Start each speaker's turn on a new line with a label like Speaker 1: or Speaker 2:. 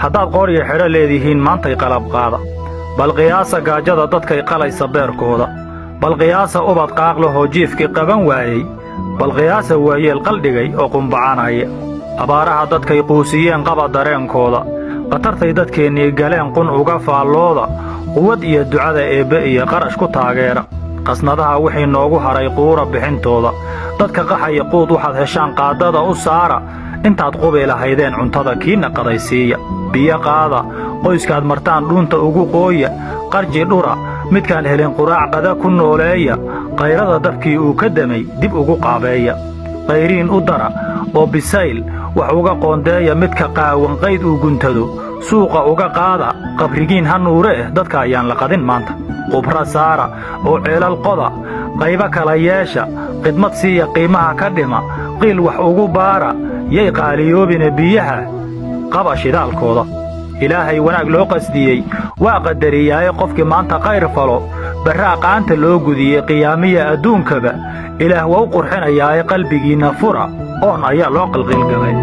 Speaker 1: haddaad qoorya xidho leedihiin maantay qalab qaada bal qiyaasa gaajada dadkay qalaysa beerkooda bal qiyaasa ubad qaaqlahoo jiifkii qaban waayey bal qiyaasa waayeel qaldhigay oo qumbacanaya abaaraha dadkay quusiyeen qaba dareenkooda qatartay dadkeennii galeen qun uga faallooda quwad iyo ducada eebbe iyo qarash ku taageera qasnadaha wixii noogu haray quura bixintooda dadka qaxaya quud waxaad heshaan qaadada u saara intaad qubi lahaydeen cuntada kiina qadaysiiya biyo qaada qoyskaad martaan dhuunta ugu qooya qarji dhura midkaan helin quraac qada ku nooleeya qayrada dabkii uu ka damay dib ugu qaabeeya qayriin u dara oo bisayl wax uga qoondeeya midka qaawan qayd uu guntado suuqa uga qaada qabrigiin ha nuure dadka ayaan la qadin maanta qubra saara oo ceelal qoda qayba kala yeesha khidmad siiya qiimaha ka dhima qiil wax ugu baara yay qaaliyoobina biyaha qaba shidaalkooda ilaahay wanaag loo qasdiyey waa qadariyaaye qofkii maanta khayr falo barraa qaanta loo gudiyey qiyaamiya adduunkaba ilaah waa u qurxinayaaye qalbigiinna fura oon ayaa loo qalqilgalay